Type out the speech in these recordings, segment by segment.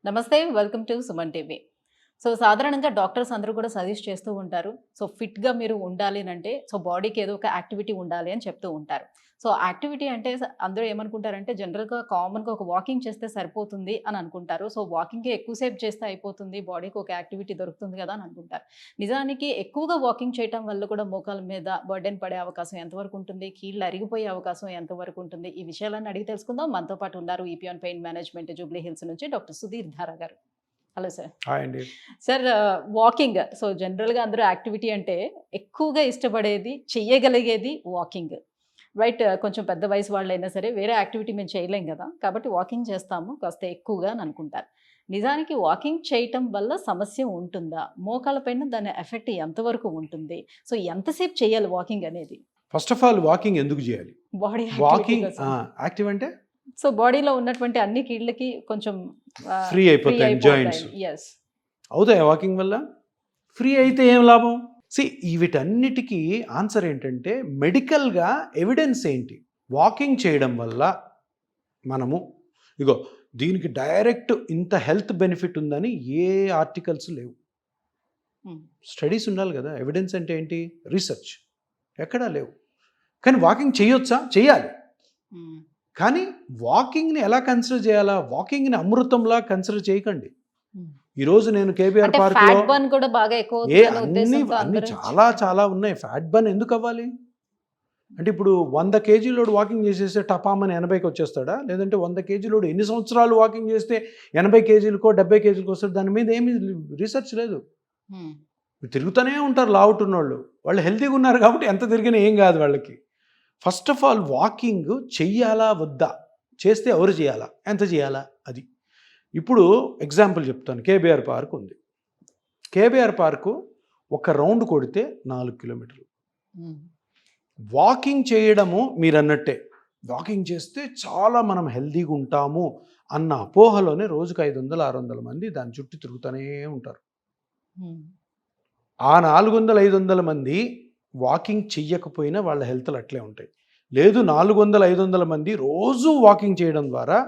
నమస్తే, welcome to Suman TV. సాధారణంగా doctors అందరూ కూడా సజెస్ట్ చేస్తూ ఉంటారు. ఫిట్‌గా మీరు ఉండాలి అనంటే బాడీకి ఏదో ఒక యాక్టివిటీ ఉండాలి అని చెప్తూ ఉంటారు. యాక్టివిటీ అంటే అందరూ ఏమనుకుంటారంటే జనరల్‌గా కామన్‌గా ఒక వాకింగ్ చేస్తే సరిపోతుంది అని అనుకుంటారు. వాకింగే ఎక్కువ సేపు చేస్తే అయిపోతుంది. బాడీకి ఒక యాక్టివిటీ దొరుకుతుంది కదా అని అనుకుంటారు. నిజానికి ఎక్కువగా వాకింగ్ చేయటం వల్ల కూడా మోకాళ్ళ మీద బర్డెన్ పడే అవకాశం ఎంతవరకు ఉంటుంది? కీళ్ళు అరిగిపోయే అవకాశం ఎంతవరకు ఉంటుంది? ఈ విషయాలన్నీ అడిగి తెలుసుకుందాం. మనతో పాటు ఉన్నారు ఈపీఆన్ పెయిన్ మేనేజ్మెంట్ జూబ్లీ హిల్స్ నుంచి డాక్టర్ సుధీర్ ధారా గారు. Hello sir. హాయ్ అండి. సార్, వాకింగ్ జనరల్‌గా అందరూ యాక్టివిటీ అంటే ఎక్కువగా ఇష్టపడేది, చెయ్యగలిగేది వాకింగ్. రైట్. కొంచెం పెద్ద వయసు వాళ్ళైనా సరే వేరే యాక్టివిటీ మేము చేయలేం గదా! కాబట్టి వాకింగ్ చేస్తాము కాస్త ఎక్కువగా అని అనుకుంటారు. నిజానికి వాకింగ్ చేయటం వల్ల సమస్య ఉంటుందా? మోకాళ్ళ పైన దాని ఎఫెక్ట్ ఎంతవరకు ఉంటుంది? ఎంతసేపు చేయాలి వాకింగ్ అనేది? ఫస్ట్ ఆఫ్ ఆల్ వాకింగ్ ఎందుకు చేయాలి? బాడీ వాకింగ్ యాక్టివిటీ కోసం. యాక్టివ్ అంటే బాడీలో ఉన్నటువంటి అన్ని కీళ్ళకి కొంచెం ఫ్రీ అయిపోతాయి జాయింట్స్. యెస్. అవుతాయి వాకింగ్ వల్ల? ఫ్రీ అయితే ఏం లాభం? వీటన్నిటికీ ఆన్సర్ ఏంటంటే మెడికల్గా ఎవిడెన్స్ ఏంటి? వాకింగ్ చేయడం వల్ల మనము దీనికి డైరెక్ట్ ఇంత హెల్త్ బెనిఫిట్ ఉందని ఏ ఆర్టికల్స్ లేవు. స్టడీస్ ఉండాలి కదా. ఎవిడెన్స్ అంటే ఏంటి? రీసెర్చ్. ఎక్కడా లేవు. కానీ వాకింగ్ చేయొచ్చా? చేయాలి. కానీ వాకింగ్ని ఎలా కన్సిడర్ చేయాలా? వాకింగ్ని అమృతంలా కన్సిడర్ చేయకండి. ఈరోజు నేను కేబీఆర్ పార్క్లో అన్ని చాలా చాలా ఉన్నాయి. ఫ్యాట్ బర్న్ ఎందుకు అవ్వాలి? అంటే ఇప్పుడు 100 కేజీలోడు వాకింగ్ చేసేస్తే టపామని 80కి వచ్చేస్తాడా? లేదంటే 100 కేజీలోడు ఎన్ని సంవత్సరాలు వాకింగ్ చేస్తే 80 కేజీలకో 70 కేజీలకో వస్తాడు? దాని మీద ఏమీ రీసెర్చ్ లేదు. తిరుగుతూనే ఉంటారు లావుటున్నోళ్ళు. వాళ్ళు హెల్తీగా ఉన్నారు కాబట్టి ఎంత తిరిగినా ఏం కాదు వాళ్ళకి. ఫస్ట్ ఆఫ్ ఆల్ వాకింగ్ చెయ్యాలా వద్దా? చేస్తే ఎవరు చేయాలా? ఎంత చేయాలా? అది. ఇప్పుడు ఎగ్జాంపుల్ చెప్తాను. కేబీఆర్ పార్క్ ఉంది. కేబీఆర్ పార్కు ఒక రౌండ్ కొడితే 4 కిలోమీటర్లు. వాకింగ్ చేయడము మీరు అన్నట్టే. వాకింగ్ చేస్తే చాలా మనం హెల్తీగా ఉంటాము అన్న అపోహలోనే రోజుకు 500-600 మంది దాని చుట్టూ తిరుగుతూనే ఉంటారు. ఆ 400-500 మంది వాకింగ్ చెయ్యకపోయినా వాళ్ళ హెల్త్లు అట్లే ఉంటాయి. లేదు 400-500 మంది రోజు వాకింగ్ చేయడం ద్వారా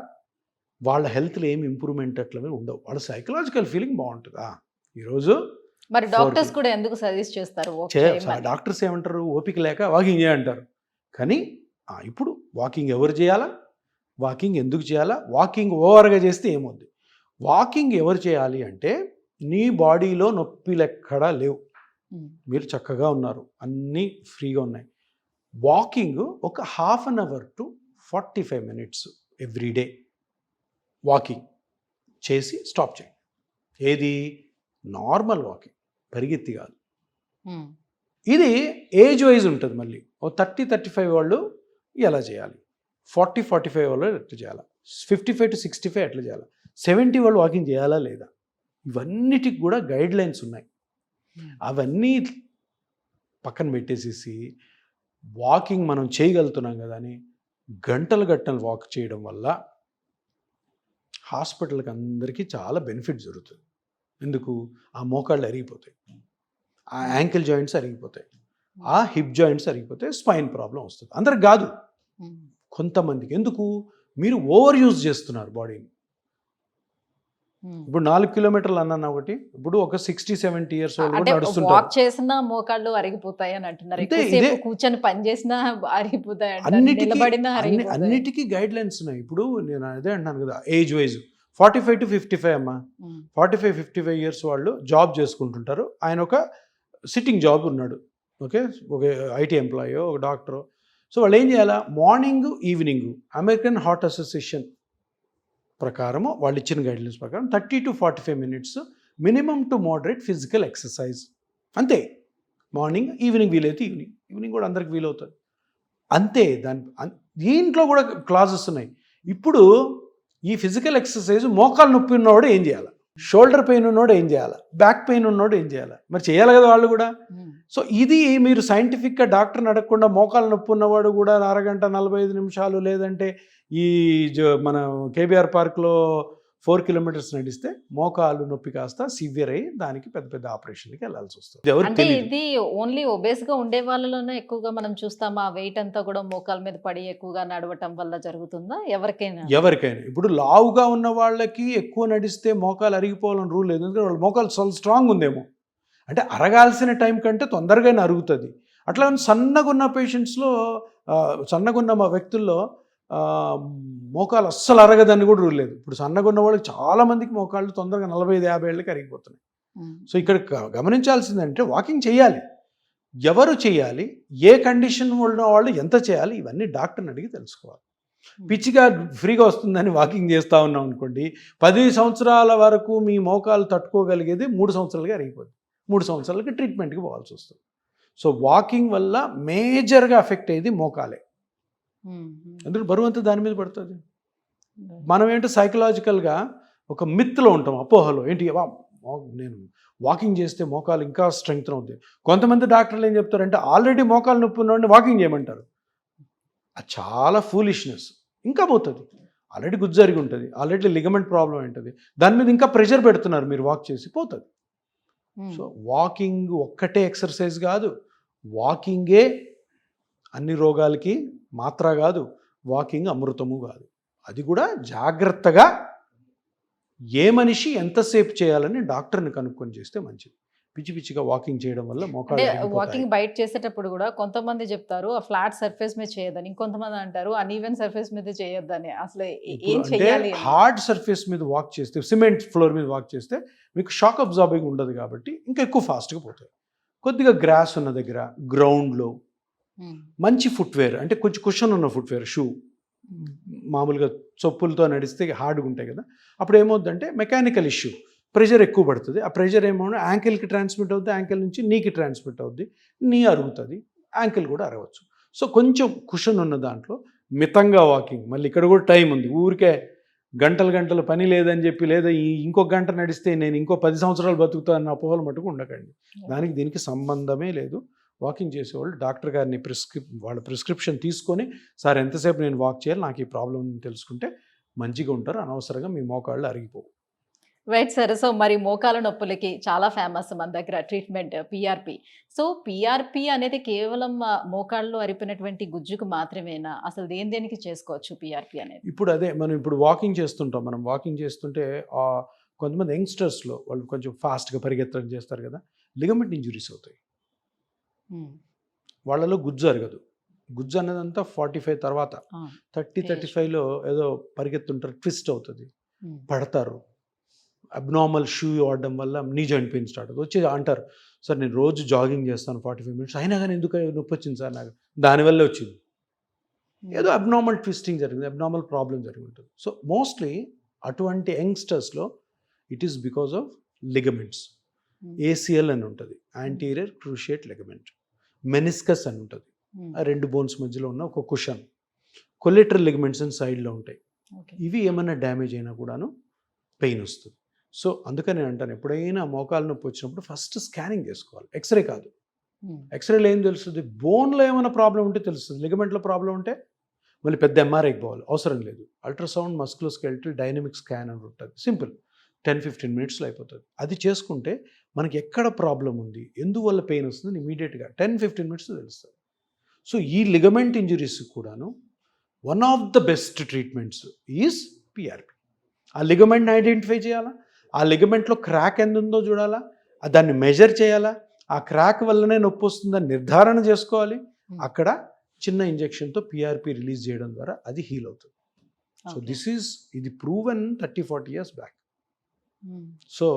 వాళ్ళ హెల్త్లో ఏమి ఇంప్రూవ్మెంట్ అట్లనే ఉండవు. వాళ్ళ సైకలాజికల్ ఫీలింగ్ బాగుంటుందా? ఈరోజు మరి డాక్టర్స్ కూడా ఎందుకు సజెస్ట్ చేస్తారు? డాక్టర్స్ ఏమంటారు? ఓపిక లేక వాకింగ్ చేయంటారు. కానీ ఇప్పుడు వాకింగ్ ఎవరు చేయాలా? వాకింగ్ ఎందుకు చేయాలా? వాకింగ్ ఓవర్గా చేస్తే ఏమవుద్ది? వాకింగ్ ఎవరు చేయాలి అంటే నీ బాడీలో నొప్పిలు ఎక్కడా లేవు, మీరు చక్కగా ఉన్నారు, అన్నీ ఫ్రీగా ఉన్నాయి. వాకింగ్ ఒక 1/2 hour to 45 minutes everyday walking చేసి స్టాప్ చేయండి. ఏది? నార్మల్ వాకింగ్, పరిగెత్తి కాదు. ఇది ఏజ్ వైజ్ ఉంటుంది. మళ్ళీ 30-35 వాళ్ళు ఎలా చేయాలి, 40-45 వాళ్ళు ఎట్లా చేయాలా, 55-65 ఎట్లా చేయాలా, 70 వాళ్ళు వాకింగ్ చేయాలా లేదా, ఇవన్నిటికి కూడా గైడ్ లైన్స్ ఉన్నాయి. అవన్నీ పక్కన పెట్టేసేసి వాకింగ్ మనం చేయగలుగుతున్నాం కదా అని గంటలు వాక్ చేయడం వల్ల హాస్పిటల్కి అందరికీ చాలా బెనిఫిట్ జరుగుతుంది. ఎందుకు? ఆ మోకాళ్ళు అరిగిపోతాయి, ఆ యాంకిల్ జాయింట్స్ అరిగిపోతాయి, ఆ హిప్ జాయింట్స్ అరిగిపోతాయి, స్పైన్ ప్రాబ్లం వస్తుంది. అందరికి కాదు, కొంతమందికి. ఎందుకు? మీరు ఓవర్ యూజ్ చేస్తున్నారు బాడీని. ఇప్పుడు 4 కిలోమీటర్లు అన్నాను ఒకటి. ఇప్పుడు ఒక 60-70 years old నడుస్తుంటారు. వాక్ చేసినా మోకాళ్ళు అరిగిపోతాయి అని అంటున్నారు. కూర్చొని పని చేసినా అరిగిపోతాయి, అన్నిటికీ గైడ్ లైన్స్ ఉన్నాయి. ఇప్పుడు నేను అదే అంటున్నాను కదా, ఏజ్ వైజ్ 45-55 అమ్మా. 45-55 years వాళ్ళు జాబ్ చేసుకుంటుంటారు. ఆయన ఒక సిట్టింగ్ జాబ్ ఉన్నాడు. ఓకే, ఒక ఐటీ ఎంప్లాయో ఒక డాక్టరో. వాళ్ళు ఏం చేయాలా? Morning evening American heart association ప్రకారము వాళ్ళు ఇచ్చిన గైడ్లైన్స్ ప్రకారం 30-45 minutes minimum to moderate physical exercise. అంతే. మార్నింగ్, ఈవినింగ్ వీలైతే ఈవినింగ్ కూడా అందరికి వీలవుతుంది. అంతే. దీంట్లో కూడా క్లాజెస్ ఉన్నాయి. ఇప్పుడు ఈ ఫిజికల్ ఎక్సర్సైజ్ మోకాలు నొప్పి ఉన్నవాడు ఏం చేయాలి, షోల్డర్ పెయిన్ ఉన్నవాడు ఏం చేయాలి, బ్యాక్ పెయిన్ ఉన్నవాడు ఏం చేయాలి? మరి చేయాలి కదా వాళ్ళు కూడా. ఇది మీరు సైంటిఫిక్గా డాక్టర్ని అడగకుండా మోకాలు నొప్పి ఉన్నవాడు కూడా 1 గంట 45 నిమిషాలు లేదంటే ఈ మన కేబీఆర్ పార్క్లో 4 కిలోమీటర్స్ నడిస్తే మోకాలు నొప్పి కాస్త సివియర్ అయ్యి దానికి పెద్ద పెద్ద ఆపరేషన్కి వెళ్ళాల్సి వస్తుంది. ఎవరికి అంటే తెలియదు. ఇది ఓన్లీ ఒబేస్ గా ఉండే వాళ్ళలోనే ఎక్కువగా మనం చూస్తాం. ఆ వెయిట్ అంతా కూడా మోకాల మీద పడి ఎక్కువగా నడవటం వల్ల జరుగుతుందా ఎవరికైనా? ఎవరికైనా ఇప్పుడు లావుగా ఉన్న వాళ్ళకి ఎక్కువ నడిస్తే మోకాలు అరిగిపోవాలని రూల్ లేదు. ఎందుకంటే వాళ్ళ మోకాలు చాలా స్ట్రాంగ్ ఉందేమో, అంటే అరగాల్సిన టైం కంటే తొందరగానే అరుగుతుంది. అట్లా సన్నగా ఉన్న పేషెంట్స్లో సన్నగా ఉన్న మా వ్యక్తుల్లో మోకాలు అస్సలు అరగదని కూడా రూల్ లేదు. ఇప్పుడు సన్నగా ఉన్న వాళ్ళకి చాలామందికి మోకాళ్ళు తొందరగా 45-50 ఏళ్ళకి అరిగిపోతున్నాయి. సో ఇక్కడ గమనించాల్సిందంటే వాకింగ్ చేయాలి. ఎవరు చేయాలి, ఏ కండిషన్ ఉన్న వాళ్ళు ఎంత చేయాలి, ఇవన్నీ డాక్టర్ని అడిగి తెలుసుకోవాలి. పిచ్చిగా ఫ్రీగా వస్తుందని వాకింగ్ చేస్తూ ఉన్నాం అనుకోండి, 10 సంవత్సరాల వరకు మీ మోకాలు తట్టుకోగలిగేది 3 సంవత్సరాలుగా అరిగిపోతుంది. 3 సంవత్సరాలకి ట్రీట్మెంట్కి పోవాల్సి వస్తుంది. సో వాకింగ్ వల్ల మేజర్గా అఫెక్ట్ అయ్యేది మోకాలే. ఎందుకంటే బరువు అంతా దాని మీద పడుతుంది. మనం ఏంటో సైకలాజికల్గా ఒక మిత్లో ఉంటాం, అపోహలో. ఏంటి నేను వాకింగ్ చేస్తే మోకాలు ఇంకా స్ట్రెంగ్త్ అవుతుంది. కొంతమంది డాక్టర్లు ఏం చెప్తారంటే ఆల్రెడీ మోకాలు నొప్పి ఉన్నవాడిని వాకింగ్ చేయమంటారు. అది చాలా ఫూలిష్నెస్. ఇంకా పోతుంది. ఆల్రెడీ గుజ్జు జరిగి ఉంటుంది, ఆల్రెడీ లిగమెంట్ ప్రాబ్లం ఉంటుంది, దాని మీద ఇంకా ప్రెషర్ పెడుతున్నారు, మీరు వాక్ చేసి పోతుంది. సో వాకింగ్ ఒక్కటే ఎక్సర్సైజ్ కాదు, వాకింగే అన్ని రోగాలకి మాత్ర కాదు, వాకింగ్ అమృతము కాదు. అది కూడా జాగ్రత్తగా ఏ మనిషి ఎంతసేపు చేయాలని డాక్టర్ని కనుక్కొని చేస్తే మంచిది. పిచ్చి పిచ్చిగా వాకింగ్ చేయడం వల్ల మోకాలు వాకింగ్ బయట చేసేటప్పుడు కూడా కొంతమంది చెప్తారు ఆ ఫ్లాట్ సర్ఫేస్ మీద చేయొద్దని, ఇంకొంతమంది అంటారు అన్ఈవెన్ సర్ఫేస్ మీద చేయొద్దని. అసలు ఏం చేయాలి? హార్డ్ సర్ఫేస్ మీద వాక్ చేస్తే, సిమెంట్ ఫ్లోర్ మీద వాక్ చేస్తే మీకు షాక్ అబ్జార్బింగ్ ఉండదు కాబట్టి ఇంకా ఎక్కువ ఫాస్ట్గా పోతాయి. కొద్దిగా గ్రాస్ ఉన్న దగ్గర, గ్రౌండ్లో మంచి ఫుట్వేర్, అంటే కొంచెం కుషన్ ఉన్న ఫుట్వేర్, షూ, మామూలుగా చొప్పులతో నడిస్తే హార్డ్గా ఉంటాయి కదా, అప్పుడు ఏమవుతుందంటే మెకానికల్ ఇష్యూ, ప్రెషర్ ఎక్కువ పడుతుంది. ఆ ప్రెషర్ ఏమో యాంకిల్కి ట్రాన్స్మిట్ అవుతుంది, యాంకిల్ నుంచి నీకి ట్రాన్స్మిట్ అవుద్ది, నీ అరుగుతుంది, యాంకిల్ కూడా అరగవచ్చు. సో కొంచెం కుషన్ ఉన్న దాంట్లో మితంగా వాకింగ్. మళ్ళీ ఇక్కడ కూడా టైం ఉంది. ఊరికే గంటలు పని లేదని చెప్పి, లేదా ఇంకొక గంట నడిస్తే నేను ఇంకో 10 సంవత్సరాలు బతుకుతాను అన్న అపోహలు మటుకు ఉండకండి. దానికి దీనికి సంబంధమే లేదు. వాకింగ్ చేసేవాళ్ళు డాక్టర్ గారిని వాళ్ళ ప్రిస్క్రిప్షన్ తీసుకొని, సార్ ఎంతసేపు నేను వాక్ చేయాలి, నాకు ఈ ప్రాబ్లం తెలుసుకుంటే మంచిగా ఉంటారు. అనవసరంగా మీ మోకాళ్ళు అరిగిపోవు. Right sir. సో మరి మోకాల నొప్పులకి చాలా ఫేమస్ మన దగ్గర ట్రీట్మెంట్ పిఆర్పి. సో పిఆర్పి అనేది కేవలం మోకాళ్ళలో అరిపినటువంటి గుజ్జుకు మాత్రమేనా? అసలు దేనికి చేసుకోవచ్చు పిఆర్పి అనేది? ఇప్పుడు అదే మనం ఇప్పుడు వాకింగ్ చేస్తుంటాం. మనం వాకింగ్ చేస్తుంటే కొంతమంది యంగ్స్టర్స్లో వాళ్ళు కొంచెం ఫాస్ట్గా పరిగెత్తడం చేస్తారు కదా, లిగమెంట్ ఇంజురీస్ అవుతాయి. వాళ్ళలో గుజ్జు అరగదు. గుజ్జు అన్నదంతా 45 తర్వాత, 30-35లో ఏదో పరిగెత్తుంటారు, ట్విస్ట్ అవుతుంది, పడతారు. అబ్నార్మల్ షూ వాడడం వల్ల నీ జాయింట్ పెయిన్ స్టార్ట్ అవుతుంది. వచ్చి అంటారు, సార్ నేను రోజు జాగింగ్ చేస్తాను 45 మినిట్స్, అయినా కానీ ఎందుకు నొప్పి వచ్చింది సార్ నాకు? దానివల్ల వచ్చింది, ఏదో అబ్నార్మల్ ట్విస్టింగ్ జరిగింది, అబ్నార్మల్ ప్రాబ్లం జరిగి ఉంటుంది. సో మోస్ట్లీ అటువంటి యంగ్స్టర్స్లో it is because of ligaments. ACL అని ఉంటుంది, యాంటీరియర్ క్రూషియేట్ లిగమెంట్. మెనిస్కస్ అని ఉంటుంది, ఆ 2 బోన్స్ మధ్యలో ఉన్న ఒక కుషన్. కొలెటరల్ లిగమెంట్స్ అని సైడ్లో ఉంటాయి. ఇవి ఏమైనా డ్యామేజ్ అయినా కూడాను పెయిన్ వస్తుంది. సో అందుకని నేను అంటాను, ఎప్పుడైనా మోకాలు నొప్పి వచ్చినప్పుడు ఫస్ట్ స్కానింగ్ చేసుకోవాలి, ఎక్స్రే కాదు. ఎక్స్రేలో ఏం తెలుస్తుంది? బోన్లో ఏమైనా ప్రాబ్లం ఉంటే తెలుస్తుంది, లిగమెంట్లో ప్రాబ్లం ఉంటే మళ్ళీ పెద్ద ఎంఆర్ఐకి పోవాలి, అవసరం లేదు. అల్ట్రాసౌండ్, మస్కులోస్కెలిటల్ డైనమిక్ స్కాన్ అని ఉంటుంది, సింపుల్, 10-15 మినిట్స్లో అయిపోతుంది. అది చేసుకుంటే మనకి ఎక్కడ ప్రాబ్లం ఉంది, ఎందువల్ల పెయిన్ వస్తుంది ఇమీడియట్గా 10-15 మినిట్స్ తెలుస్తుంది. సో ఈ లిగమెంట్ ఇంజురీస్ కూడాను one of the best treatments is PRP. ఆ లిగమెంట్ని ఐడెంటిఫై చేయాలా, ఆ లిగమెంట్లో క్రాక్ ఎంత ఉందో చూడాలా, దాన్ని మెజర్ చేయాలా, ఆ క్రాక్ వల్లనే నొప్పి వస్తుందని నిర్ధారణ చేసుకోవాలి. అక్కడ చిన్న ఇంజెక్షన్తో పిఆర్పి రిలీజ్ చేయడం ద్వారా అది హీల్ అవుతుంది. సో ఇది ప్రూవెన్ 30-40 years బ్యాక్. సో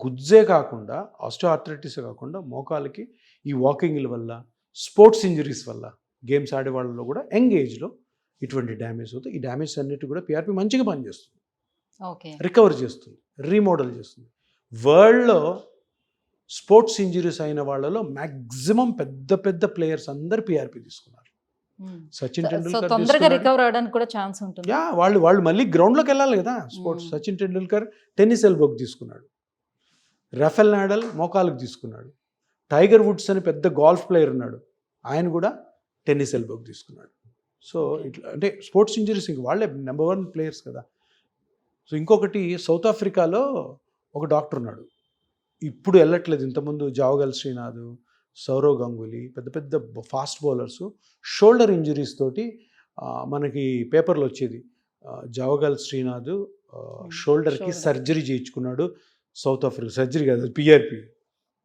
గుజ్జే కాకుండా, ఆస్టియోఆర్థరైటిస్ కాకుండా మోకాలకి ఈ వాకింగ్ల వల్ల, స్పోర్ట్స్ ఇంజరీస్ వల్ల, గేమ్స్ ఆడే వాళ్ళలో కూడా యంగ్ ఏజ్లో ఇటువంటి డ్యామేజ్ అవుతుంది. ఈ డ్యామేజ్ అన్నిటి కూడా పిఆర్పి మంచిగా పనిచేస్తుంది, రికవర్ చేస్తుంది, రీమోడల్ చేస్తుంది. వరల్డ్లో స్పోర్ట్స్ ఇంజరీస్ అయిన వాళ్ళలో మ్యాక్సిమం పెద్ద ప్లేయర్స్ అందరు పిఆర్పి తీసుకున్నారు. సచిన్ టెండూల్కర్ తొందరగా రికవర్ అవడానికి కూడా ఛాన్స్ ఉంటుంది. వాళ్ళు మళ్ళీ గ్రౌండ్లోకి వెళ్ళాలి కదా స్పోర్ట్స్. సచిన్ టెండూల్కర్ టెన్నిస్ ఎల్బోకి తీసుకున్నాడు, రఫెల్ నాడల్ మోకాలకు తీసుకున్నాడు, టైగర్ వుడ్స్ అని పెద్ద గోల్ఫ్ ప్లేయర్ ఉన్నాడు, ఆయన కూడా టెన్నిస్ ఎల్బోకి తీసుకున్నాడు. సో ఇట్లా అంటే స్పోర్ట్స్ ఇంజరీస్ ఇంక వాళ్ళే నెంబర్ 1 ప్లేయర్స్ కదా. సో ఇంకొకటి సౌత్ ఆఫ్రికాలో ఒక డాక్టర్ ఉన్నాడు, ఇప్పుడు వెళ్ళట్లేదు. ఇంతకుముందు జావగల్ శ్రీనాథ్, సౌరవ్ గంగూలీ, పెద్ద పెద్ద ఫాస్ట్ బౌలర్స్ షోల్డర్ ఇంజరీస్ తోటి మనకి పేపర్లో వచ్చేది. జావగల్ శ్రీనాథ్ షోల్డర్కి Shoulder. సర్జరీ చేయించుకున్నాడు సౌత్ ఆఫ్రికా. సర్జరీ కాదు, పిఆర్పి.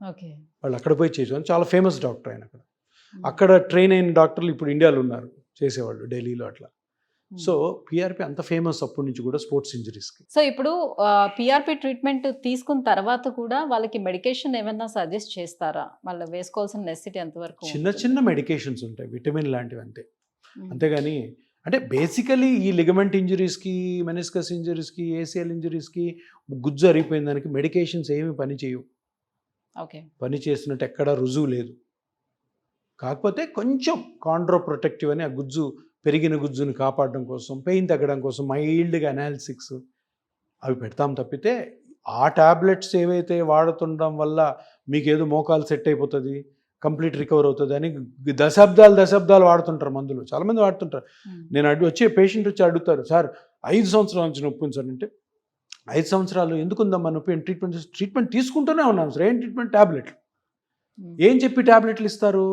ఓకే. వాళ్ళు అక్కడ పోయి చేయించుకుని చాలా ఫేమస్ డాక్టర్ ఆయన. అక్కడ ట్రైన్ అయిన డాక్టర్లు ఇప్పుడు ఇండియాలో ఉన్నారు చేసేవాళ్ళు, ఢిల్లీలో అట్లా. సో పిఆర్పి అంత ఫేమస్ అప్పటి నుంచి కూడా స్పోర్ట్స్ ఇంజరీస్కి. సో ఇప్పుడు పిఆర్పి ట్రీట్మెంట్ తీసుకున్న తర్వాత కూడా వాళ్ళకి మెడికేషన్ ఏమైనా సజెస్ట్ చేస్తారా? వాళ్ళు వేసుకోవాల్సిన నెసిటీ ఎంతవరకు చిన్న ఉంటుంది? చిన్న మెడికేషన్స్ ఉంటాయి, విటమిన్ లాంటివి అంతే. మ్మ్. అంతేగాని అంటే బేసికలీ ఈ లిగమెంట్ ఇంజరీస్కి, మెనిస్కస్ ఇంజరీస్కి, ఏసిఎల్ ఇంజరీస్కి, గుజ్జు అరిగిపోయిన దానికి మెడికేషన్స్ ఏమి పని చేయవు. ఓకే. పని చేసినట్టు ఎక్కడా రుజువు లేదు. కాకపోతే కొంచెం కాండ్రో ప్రొటెక్టివ్ అని ఆ గుజ్జు, పెరిగిన గుజ్జుని కాపాడడం కోసం, పెయిన్ తగ్గడం కోసం మైల్డ్గా అనాలిసిక్స్ అవి పెడతాం తప్పితే ఆ ట్యాబ్లెట్స్ ఏవైతే వాడుతుండడం వల్ల మీకేదో మోకాలు సెట్ అయిపోతుంది, కంప్లీట్ రికవర్ అవుతుంది అని దశాబ్దాలు వాడుతుంటారు మందులు. చాలామంది వాడుతుంటారు. మ్మ్. నేను వచ్చే పేషెంట్ వచ్చి అడుగుతారు, సార్ 5 సంవత్సరాల నుంచి నొప్పి ఉంది సార్ అంటే, 5 సంవత్సరాలు ఎందుకు ఉందమ్మా నొప్పి? ట్రీట్మెంట్ తీసుకుంటూనే ఉన్నాను సార్. ఏం ట్రీట్మెంట్? ట్యాబ్లెట్లు. మ్మ్. ఏం చెప్పి ట్యాబ్లెట్లు ఇస్తారు?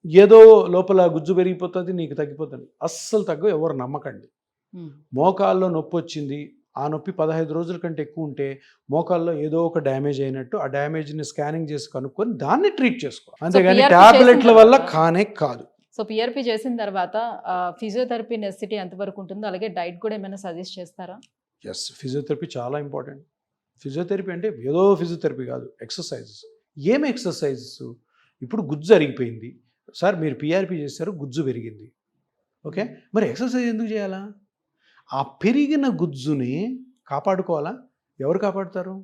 ఏదో లోపల గుజ్జు పెరిగిపోతుంది, నీకు తగ్గిపోతుంది. అస్సలు తగ్గ, ఎవరు నమ్మకండి. మ్మ్. మోకాల్లో నొప్పి వచ్చింది, ఆ నొప్పి 15 రోజుల కంటే ఎక్కువ ఉంటే మోకాల్లో ఏదో ఒక డ్యామేజ్ అయినట్టు, ఆ డ్యామేజ్ని స్కానింగ్ చేసి కనుక్కొని దాన్ని ట్రీట్ చేసుకో. అంతేగాని PRP ట్యాబ్లెట్ల చేసిన వల్ల తర్వాత- కానే కాదు. సో పిఆర్పి చేసిన తర్వాత ఫిజియోథెరపీ నెసిటీ ఎంతవరకు ఉంటుందో, అలాగే డైట్ కూడా ఏమైనా సజెస్ట్ చేస్తారా? ఎస్, ఫిజియోథెరపీ చాలా ఇంపార్టెంట్. ఫిజియోథెరపీ అంటే ఏదో ఫిజియోథెరపీ కాదు, ఎక్సర్సైజెస్. ఏం ఎక్సర్సైజెస్? ఇప్పుడు గుజ్జు అరిగిపోయింది సార్, మీరు పిఆర్పి చేశారు, గుజ్జు పెరిగింది. ఓకే, మరి ఎక్సర్సైజ్ ఎందుకు చేయాలా? ఆ పెరిగిన గుజ్జుని కాపాడుకోవాలా? ఎవరు కాపాడుతారు?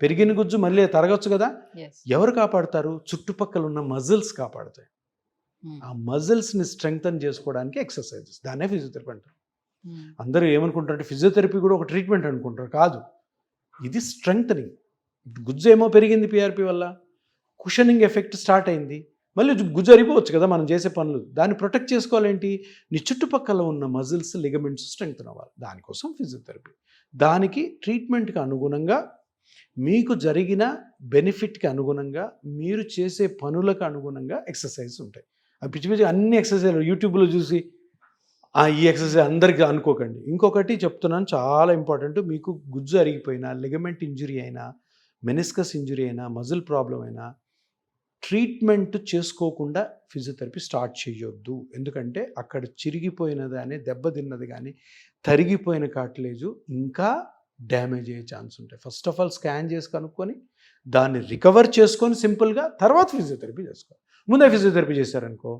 పెరిగిన గుజ్జు మళ్ళీ తరగచ్చు కదా. ఎస్. ఎవరు కాపాడుతారు? చుట్టుపక్కల ఉన్న మజిల్స్ కాపాడుతాయి. ఆ మజిల్స్ని స్ట్రెంగ్తన్ చేసుకోవడానికి ఎక్సర్సైజెస్, దాన్నే ఫిజియోథెరపీ అంటారు. అందరూ ఏమనుకుంటారంటే ఫిజియోథెరపీ కూడా ఒక ట్రీట్మెంట్ అనుకుంటారు. కాదు, ఇది స్ట్రెంగ్తనింగ్. గుజ్జు ఏమో పెరిగింది పిఆర్పి వల్ల, కుషనింగ్ ఎఫెక్ట్ స్టార్ట్ అయింది, మళ్ళీ గుజ్జు అరిపోవచ్చు కదా మనం చేసే పనులు. దాన్ని ప్రొటెక్ట్ చేసుకోవాలేంటి? నీ చుట్టుపక్కల ఉన్న మజిల్స్, లిగమెంట్స్ స్ట్రెంగ్తన్ అవ్వాలి. దానికోసం ఫిజియోథెరపీ. దానికి ట్రీట్మెంట్కి అనుగుణంగా, మీకు జరిగిన బెనిఫిట్కి అనుగుణంగా, మీరు చేసే పనులకు అనుగుణంగా ఎక్సర్సైజ్ ఉంటాయి. ఆ పిచ్చి పిచ్చి అన్ని ఎక్సర్సైజ్ యూట్యూబ్లో చూసి ఈ ఎక్సర్సైజ్ అందరికీ అనుకోకండి. ఇంకొకటి చెప్తున్నాను, చాలా ఇంపార్టెంట్. మీకు గుజ్జు అరిగిపోయినా, లిగమెంట్ ఇంజురీ అయినా, మెనిస్కస్ ఇంజురీ అయినా, మజిల్ ప్రాబ్లం అయినా, ట్రీట్మెంట్ చేసుకోకుండా ఫిజియోథెరపీ స్టార్ట్ చేయొద్దు. ఎందుకంటే అక్కడ చిరిగిపోయినది కానీ, దెబ్బతిన్నది కానీ, తరిగిపోయిన కార్టిలేజు ఇంకా డ్యామేజ్ అయ్యే ఛాన్స్ ఉంటాయి. ఫస్ట్ ఆఫ్ ఆల్ స్కాన్ చేసి కనుక్కొని దాన్ని రికవర్ చేసుకొని సింపుల్గా తర్వాత ఫిజియోథెరపీ చేసుకోవాలి. ముందే ఫిజియోథెరపీ చేశారనుకో,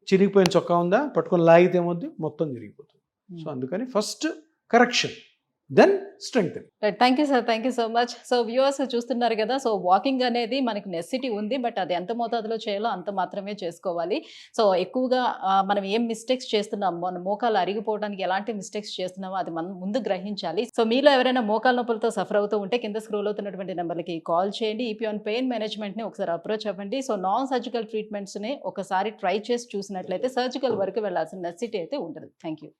చిరిగిపోయిన చొక్కా ఉందా, పట్టుకొని లాగితే ఏమవుద్ది, మొత్తం చిరిగిపోతుంది. సో అందుకని first correction, then strength. Right, thank you sir, thank you so much. So viewers చూస్తున్నారు కదా, సో వాకింగ్ అనేది మనకి నెసిటీ ఉంది, బట్ అది ఎంత మోతాదులో చేయాలో అంత మాత్రమే చేసుకోవాలి. సో ఎక్కువగా మనం ఏం మిస్టేక్స్ చేస్తున్నాం, మన మోకాలు అరిగిపోవడానికి ఎలాంటి మిస్టేక్స్ చేస్తున్నామో అది మనం ముందు గ్రహించాలి. సో మీలో ఎవరైనా మోకాల నొప్పులతో సఫర్ అవుతూ ఉంటే కింద స్క్రోల్ అవుతున్నటువంటి నెంబర్లకి కాల్ చేయండి. ఈపీ ఆన్ పెయిన్ మేనేజ్మెంట్ని ఒకసారి అప్రోచ్ అవ్వండి. సో నాన్ సర్జికల్ ట్రీట్మెంట్స్ని ఒకసారి ట్రై చేసి చూసినట్లయితే సర్జికల్ వరకు వెళ్ళాల్సిన నెసిటీ అయితే ఉండదు. Thank you.